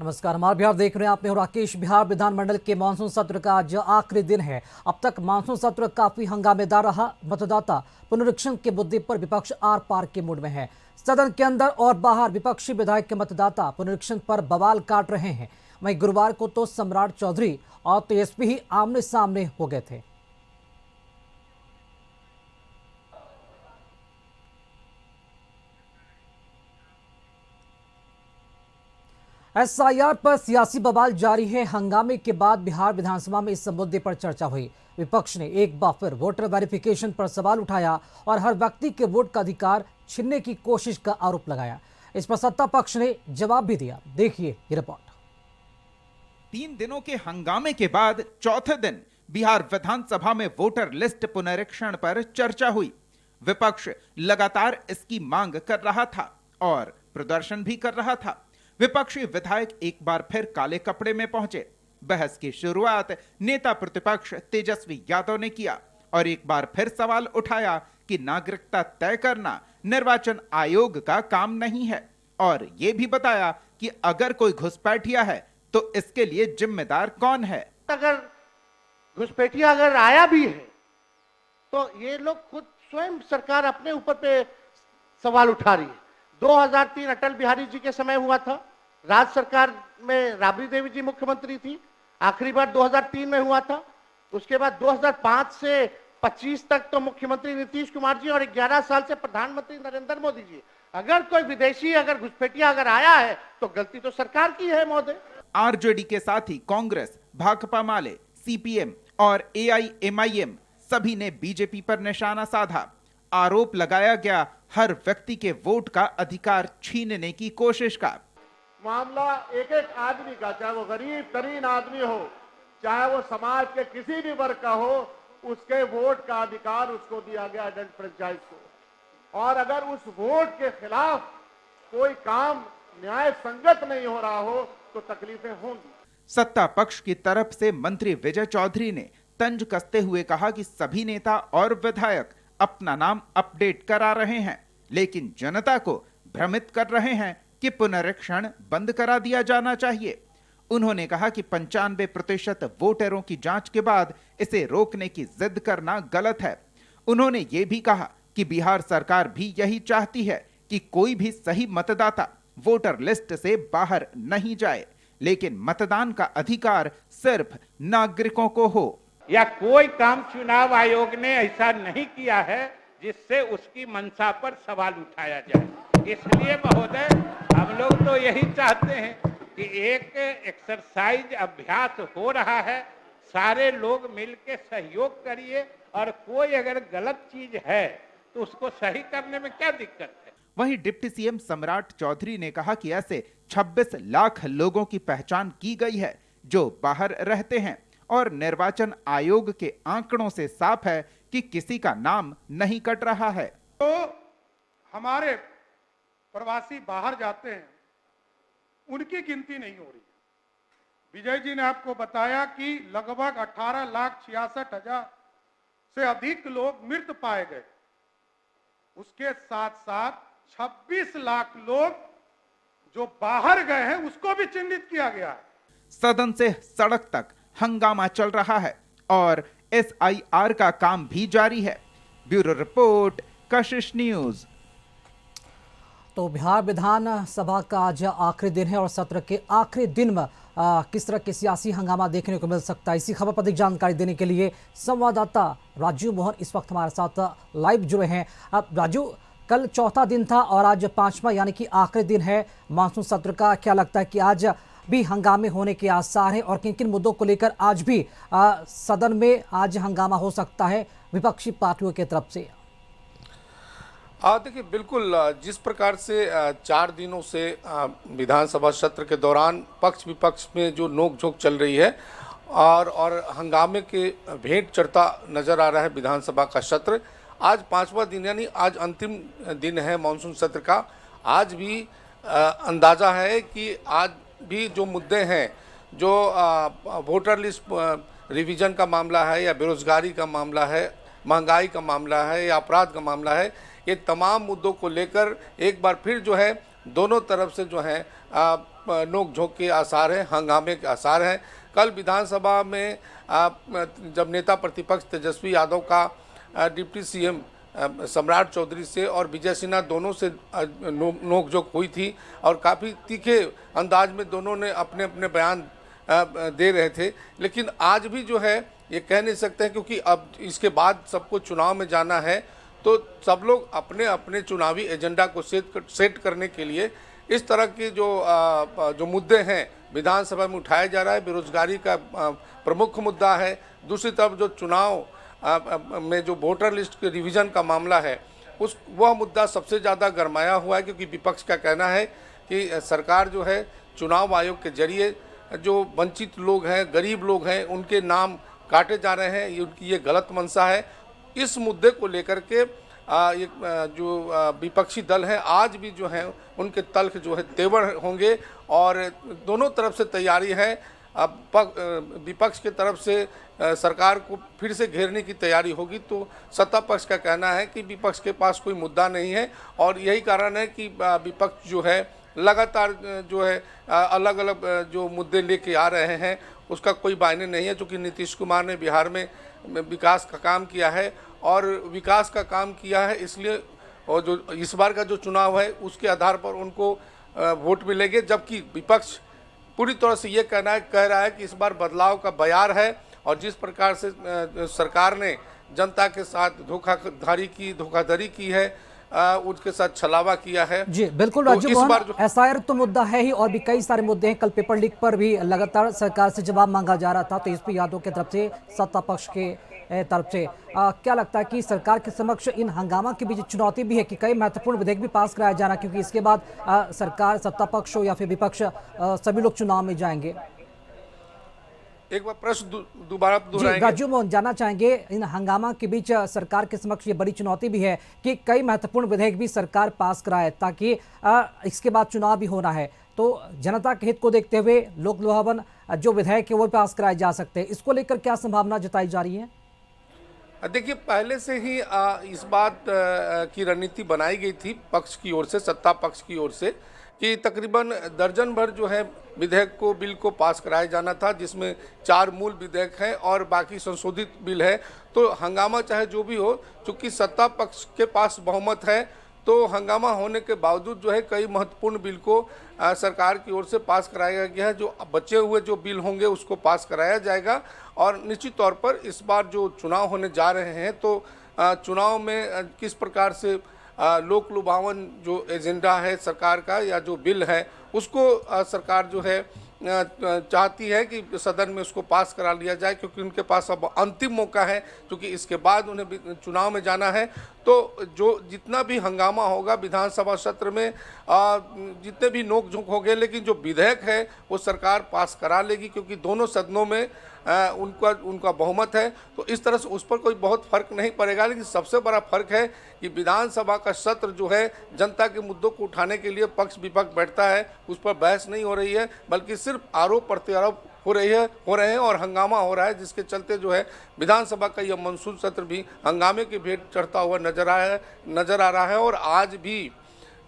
नमस्कार, हमारे बिहार देख रहे हैं आप। मैं हूं राकेश। बिहार विधानमंडल के मानसून सत्र का आज आखिरी दिन है। अब तक मानसून सत्र काफी हंगामेदार रहा। मतदाता पुनरीक्षण के मुद्दे पर विपक्ष आर पार के मूड में है। सदन के अंदर और बाहर विपक्षी विधायक के मतदाता पुनरीक्षण पर बवाल काट रहे हैं। वहीं गुरुवार को तो सम्राट चौधरी और तेजस्वी ही आमने सामने हो गए थे। एसआईआर पर सियासी बवाल जारी है। हंगामे के बाद बिहार विधानसभा में इस मुद्दे पर चर्चा हुई। विपक्ष ने एक बार फिर वोटर वेरिफिकेशन पर सवाल उठाया और हर व्यक्ति के वोट का अधिकार छीनने की कोशिश का आरोप लगाया। इस पर सत्ता पक्ष ने जवाब भी दिया। देखिए ये रिपोर्ट। 3 दिनों के हंगामे के बाद चौथे दिन बिहार विधानसभा में वोटर लिस्ट पुनरीक्षण पर चर्चा हुई। विपक्ष लगातार इसकी मांग कर रहा था और प्रदर्शन भी कर रहा था। विपक्षी विधायक एक बार फिर काले कपड़े में पहुंचे। बहस की शुरुआत नेता प्रतिपक्ष तेजस्वी यादव ने किया और एक बार फिर सवाल उठाया कि नागरिकता तय करना निर्वाचन आयोग का काम नहीं है और यह भी बताया कि अगर कोई घुसपैठिया है तो इसके लिए जिम्मेदार कौन है। अगर घुसपैठिया अगर आया भी है तो ये लोग खुद स्वयं सरकार अपने ऊपर पे सवाल उठा रही है। 2003 अटल बिहारी जी के समय हुआ था। राज्य सरकार में राबड़ी देवी जी मुख्यमंत्री थी। आखिरी बार 2003 में हुआ था। उसके बाद 2005 से 25 तक तो मुख्यमंत्री नीतीश कुमार जी और 11 साल से प्रधानमंत्री नरेंद्र मोदी जी। अगर कोई विदेशी अगर घुसपैठिया अगर आया है तो गलती तो सरकार की है महोदय। आरजेडी के साथ ही कांग्रेस, भाकपा माले, सीपीएम और एआईएमआईएम सभी ने बीजेपी पर निशाना साधा। आरोप लगाया गया हर व्यक्ति के वोट का अधिकार छीनने की कोशिश का। मामला एक एक आदमी का, चाहे वो गरीब तरीन आदमी हो, चाहे वो समाज के किसी भी वर्ग का हो, उसके वोट का अधिकार उसको दिया गया एडेंट फ्रेंचाइज को। और अगर उस वोट के खिलाफ कोई काम न्याय संगत नहीं हो रहा हो तो तकलीफें होंगी। सत्ता पक्ष की तरफ से मंत्री विजय चौधरी ने तंज कसते हुए कहा कि सभी नेता और विधायक अपना नाम अपडेट करा रहे हैं, लेकिन जनता को भ्रमित कर रहे हैं कि पुनरीक्षण बंद करा दिया जाना चाहिए। उन्होंने कहा कि 95% वोटरों की जांच के बाद इसे रोकने की जिद करना गलत है। उन्होंने ये भी कहा कि बिहार सरकार भी यही चाहती है कि कोई भी सही मतदाता वोटर लिस्ट से बाहर नहीं जाए, लेकिन मतदान का अधिकार सिर्फ नागरिकों को हो। या कोई काम चुनाव आयोग ने ऐसा नहीं किया है जिससे उसकी मंशा पर सवाल उठाया जाए। इसलिए महोदय, हम लोग तो यही चाहते हैं कि एक एक्सरसाइज अभ्यास हो रहा है, सारे लोग मिलकर सहयोग करिए और कोई अगर गलत चीज है तो उसको सही करने में क्या दिक्कत है। वहीं डिप्टी सीएम सम्राट चौधरी ने कहा कि ऐसे 26 लाख लोगों की पहचान की गई है जो बाहर रहते हैं और निर्वाचन आयोग के आंकड़ों से साफ है कि किसी का नाम नहीं कट रहा है। तो हमारे प्रवासी बाहर जाते हैं, उनकी गिनती नहीं हो रही। विजय जी ने आपको बताया कि लगभग 18,66,000 से अधिक लोग मृत पाए गए। उसके साथ साथ 26 लाख लोग जो बाहर गए हैं उसको भी चिन्हित किया गया है। सदन से सड़क तक हंगामा चल रहा है और एसआईआर का काम भी जारी है। ब्यूरो रिपोर्ट, कशिश न्यूज। तो बिहार विधानसभा का आज आखिरी दिन है और सत्र के आखिरी दिन में किस तरह के सियासी हंगामा देखने को मिल सकता है, इसी खबर पर अधिक जानकारी देने के लिए संवाददाता राजू मोहन इस वक्त हमारे साथ लाइव जुड़े हैं। अब राजू, कल चौथा दिन था और आज पांचवा यानी कि आखिरी दिन है मानसून सत्र का। क्या लगता है कि आज भी हंगामे होने के आसार हैं और किन किन मुद्दों को लेकर आज भी सदन में आज हंगामा हो सकता है विपक्षी पार्टियों की तरफ से? देखिए, बिल्कुल जिस प्रकार से 4 दिनों से विधानसभा सत्र के दौरान पक्ष विपक्ष में जो नोकझोंक चल रही है और हंगामे के भेंट चढ़ता नजर आ रहा है विधानसभा का सत्र, आज 5वां दिन यानी आज अंतिम दिन है मानसून सत्र का। आज भी अंदाज़ा है कि आज भी जो मुद्दे हैं, जो वोटर लिस्ट रिवीजन का मामला है या बेरोजगारी का मामला है, महंगाई का मामला है या अपराध का मामला है, ये तमाम मुद्दों को लेकर एक बार फिर जो है दोनों तरफ से जो है नोक-झोंक के आसार हैं, हंगामे के आसार हैं। कल विधानसभा में जब नेता प्रतिपक्ष तेजस्वी यादव का डिप्टी सीएम सम्राट चौधरी से और विजय सिन्हा दोनों से नोक-झोंक हुई थी और काफ़ी तीखे अंदाज में दोनों ने अपने अपने बयान दे रहे थे। लेकिन आज भी जो है ये कह नहीं सकते हैं, क्योंकि अब इसके बाद सबको चुनाव में जाना है, तो सब लोग अपने अपने चुनावी एजेंडा को सेट करने के लिए इस तरह के जो मुद्दे हैं विधानसभा में उठाया जा रहा है। बेरोजगारी का प्रमुख मुद्दा है। दूसरी तरफ जो चुनाव में जो वोटर लिस्ट के रिवीजन का मामला है, वह मुद्दा सबसे ज़्यादा गरमाया हुआ है, क्योंकि विपक्ष का कहना है कि सरकार जो है चुनाव आयोग के जरिए जो वंचित लोग हैं, गरीब लोग हैं, उनके नाम काटे जा रहे हैं, उनकी ये गलत मंशा है। इस मुद्दे को लेकर के जो विपक्षी दल हैं आज भी जो है उनके तल्ख जो है तेवर होंगे और दोनों तरफ से तैयारी है। अब विपक्ष के तरफ से सरकार को फिर से घेरने की तैयारी होगी, तो सत्ता पक्ष का कहना है कि विपक्ष के पास कोई मुद्दा नहीं है और यही कारण है कि विपक्ष जो है लगातार जो है अलग अलग जो मुद्दे लेके आ रहे हैं उसका कोई मायने नहीं है। क्योंकि नीतीश कुमार ने बिहार में विकास का काम किया है और विकास का काम किया है इसलिए, और जो इस बार का जो चुनाव है उसके आधार पर उनको वोट मिलेंगे, जबकि विपक्ष पूरी तरह से ये कह रहा है कि इस बार बदलाव का बयार है और जिस प्रकार से सरकार ने जनता के साथ धोखाधड़ी की है, उसके साथ छलावा किया है। जी बिल्कुल तो राजू मोहन, एसआईआर तो मुद्दा है ही और भी कई सारे मुद्दे हैं। कल पेपर लीक पर भी लगातार सरकार से जवाब मांगा जा रहा था तेजस्वी यादव की तरफ से, सत्ता पक्ष के तरफ से। क्या लगता है कि सरकार के समक्ष इन हंगामा के बीच चुनौती भी है कि कई महत्वपूर्ण विधेयक भी पास कराया जाना, क्योंकि इसके बाद सरकार, सत्ता पक्ष हो या फिर विपक्ष, सभी लोग चुनाव में जाएंगे। एक बार प्रश्न दोबारा दोहराएंगे। राजू मोहन, जानना चाहेंगे इन हंगामा के बीच सरकार के समक्ष ये बड़ी चुनौती भी है कि कई महत्वपूर्ण विधेयक भी सरकार पास कराए ताकि इसके बाद चुनाव भी होना है, तो जनता के हित को देखते हुए लोक लुभावन जो विधेयक है वो पास कराए जा सकते हैं। इसको लेकर क्या संभावना जताई जा रही है? देखिए, पहले से ही इस बात की रणनीति बनाई गई थी पक्ष की ओर से, सत्ता पक्ष की ओर से, कि तकरीबन दर्जन भर जो है बिल को पास कराया जाना था, जिसमें 4 मूल विधेयक हैं और बाकी संशोधित बिल है। तो हंगामा चाहे जो भी हो, चूंकि सत्ता पक्ष के पास बहुमत है, तो हंगामा होने के बावजूद जो है कई महत्वपूर्ण बिल को सरकार की ओर से पास कराया गया है। जो बचे हुए जो बिल होंगे उसको पास कराया जाएगा और निश्चित तौर पर इस बार जो चुनाव होने जा रहे हैं, तो चुनाव में किस प्रकार से लोक लुभावन जो एजेंडा है सरकार का या जो बिल है उसको सरकार जो है चाहती है कि सदन में उसको पास करा लिया जाए, क्योंकि उनके पास अब अंतिम मौका है, क्योंकि इसके बाद उन्हें चुनाव में जाना है। तो जो जितना भी हंगामा होगा विधानसभा सत्र में, जितने भी नोक झोंक होंगे, लेकिन जो विधेयक है वो सरकार पास करा लेगी, क्योंकि दोनों सदनों में उनका बहुमत है। तो इस तरह से उस पर कोई बहुत फर्क नहीं पड़ेगा। लेकिन सबसे बड़ा फर्क है कि विधानसभा का सत्र जो है जनता के मुद्दों को उठाने के लिए पक्ष विपक्ष बैठता है, उस पर बहस नहीं हो रही है, बल्कि सिर्फ आरोप प्रत्यारोप हो रहे हैं और हंगामा हो रहा है, जिसके चलते जो है विधानसभा का यह मानसून सत्र भी हंगामे की भेंट चढ़ता हुआ नजर आ रहा है। और आज भी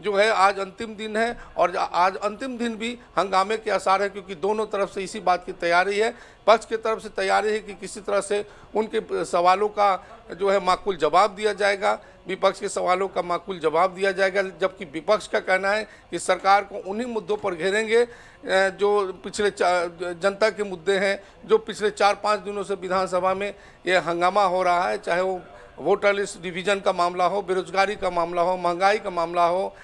जो है आज अंतिम दिन है और आज अंतिम दिन भी हंगामे के आसार है, क्योंकि दोनों तरफ से इसी बात की तैयारी है। पक्ष की तरफ से तैयारी है कि किसी तरह से उनके सवालों का जो है माकूल जवाब दिया जाएगा, विपक्ष के सवालों का माकूल जवाब दिया जाएगा, जबकि विपक्ष का कहना है कि सरकार को उन्हीं मुद्दों पर घेरेंगे जो पिछले जनता के मुद्दे हैं, जो पिछले 4-5 दिनों से विधानसभा में ये हंगामा हो रहा है, चाहे वो वोटर लिस्ट डिवीजन का मामला हो, बेरोजगारी का मामला हो, महंगाई का मामला हो।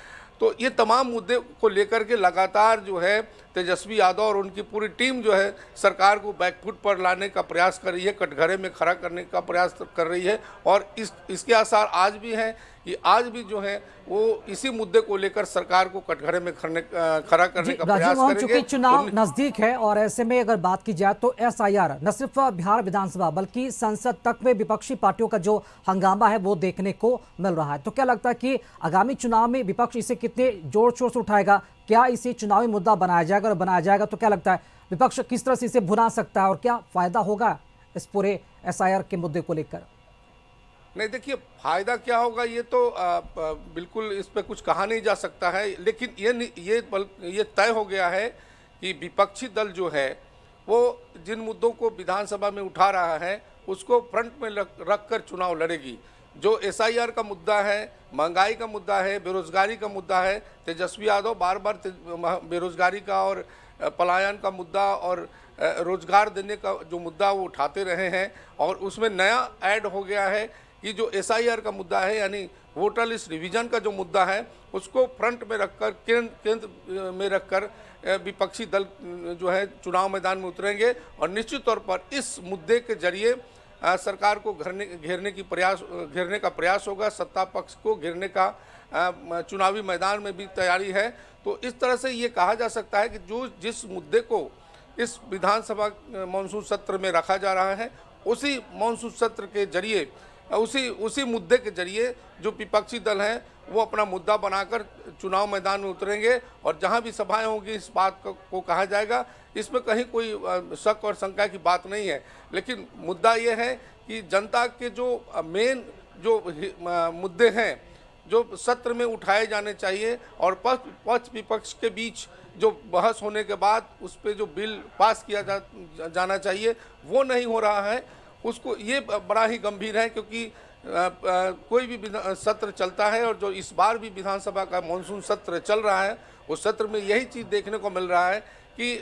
तो ये तमाम मुद्दे को लेकर के लगातार जो है तेजस्वी यादव और उनकी पूरी टीम जो है सरकार को बैकफुट पर लाने का प्रयास कर रही है, कटघरे में खड़ा करने का प्रयास कर रही है। और इसके आसार आज भी हैं कि आज भी जो है वो इसी मुद्दे को लेकर सरकार को कटघरे में खड़ा करने का प्रयास करेंगे। चूंकि चुनाव नजदीक है और ऐसे में अगर बात की जाए तो एसआईआर न सिर्फ बिहार विधानसभा बल्कि संसद तक में विपक्षी पार्टियों का जो हंगामा है वो देखने को मिल रहा है। तो क्या लगता है कि आगामी चुनाव में विपक्ष इसे कितने जोर शोर से उठाएगा? क्या इसे चुनावी मुद्दा बनाया जाएगा? और बनाया जाएगा तो क्या लगता है विपक्ष किस तरह से इसे भुना सकता है और क्या फायदा होगा इस पूरे एसआईआर के मुद्दे को लेकर? नहीं, देखिए फायदा क्या होगा ये तो बिल्कुल इस पे कुछ कहा नहीं जा सकता है, लेकिन ये तय हो गया है कि विपक्षी दल जो है वो जिन मुद्दों को विधानसभा में उठा रहा है उसको फ्रंट में रख कर चुनाव लड़ेगी। जो SIR का मुद्दा है, महंगाई का मुद्दा है, बेरोजगारी का मुद्दा है, तेजस्वी यादव बार बार बेरोजगारी का और पलायन का मुद्दा और रोजगार देने का जो मुद्दा वो उठाते रहे हैं। और उसमें नया ऐड हो गया है कि जो SIR का मुद्दा है यानी वोटर लिस्ट रिवीजन का जो मुद्दा है उसको फ्रंट में रखकर केंद्र में रखकर विपक्षी दल जो है चुनाव मैदान में उतरेंगे और निश्चित तौर पर इस मुद्दे के जरिए सरकार को घेरने का प्रयास होगा। सत्ता पक्ष को घेरने का चुनावी मैदान में भी तैयारी है। तो इस तरह से ये कहा जा सकता है कि जिस मुद्दे को इस विधानसभा मानसून सत्र में रखा जा रहा है उसी मानसून सत्र के जरिए उसी मुद्दे के जरिए जो विपक्षी दल हैं वो अपना मुद्दा बनाकर चुनाव मैदान में उतरेंगे और जहां भी सभाएं होंगी इस बात को कहा जाएगा। इसमें कहीं कोई शक और शंका की बात नहीं है, लेकिन मुद्दा ये है कि जनता के जो मेन जो मुद्दे हैं जो सत्र में उठाए जाने चाहिए और पक्ष विपक्ष के बीच जो बहस होने के बाद उस पर जो बिल पास किया जाना चाहिए वो नहीं हो रहा है। उसको ये बड़ा ही गंभीर है क्योंकि कोई भी सत्र चलता है और जो इस बार भी विधानसभा का मानसून सत्र चल रहा है उस सत्र में यही चीज़ देखने को मिल रहा है कि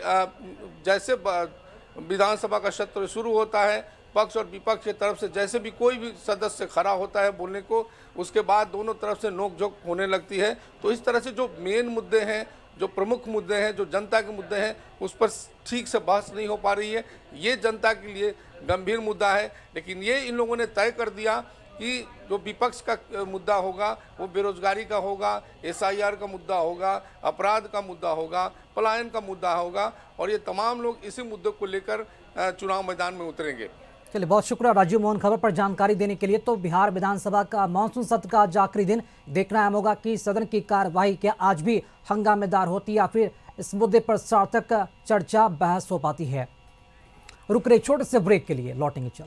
जैसे विधानसभा का सत्र शुरू होता है पक्ष और विपक्ष की तरफ से जैसे भी कोई भी सदस्य खड़ा होता है बोलने को उसके बाद दोनों तरफ से नोकझोंक होने लगती है। तो इस तरह से जो मेन मुद्दे हैं, जो प्रमुख मुद्दे हैं, जो जनता के मुद्दे हैं उस पर ठीक से बहस नहीं हो पा रही है। ये जनता के लिए गंभीर मुद्दा है, लेकिन ये इन लोगों ने तय कर दिया कि जो विपक्ष का मुद्दा होगा वो बेरोजगारी का होगा, SIR का मुद्दा होगा, अपराध का मुद्दा होगा, पलायन का मुद्दा होगा और ये तमाम लोग इसी मुद्दे को लेकर चुनाव मैदान में उतरेंगे। चलिए, बहुत शुक्रिया राजीव मोहन खबर पर जानकारी देने के लिए। तो बिहार विधानसभा का मानसून सत्र का आज आखिरी दिन, देखना अहम होगा कि सदन की कार्यवाही क्या आज भी हंगामेदार होती या फिर इस मुद्दे पर सार्थक चर्चा बहस हो पाती है। रुक रहे छोटे से ब्रेक के लिए, लौटेंगे चल।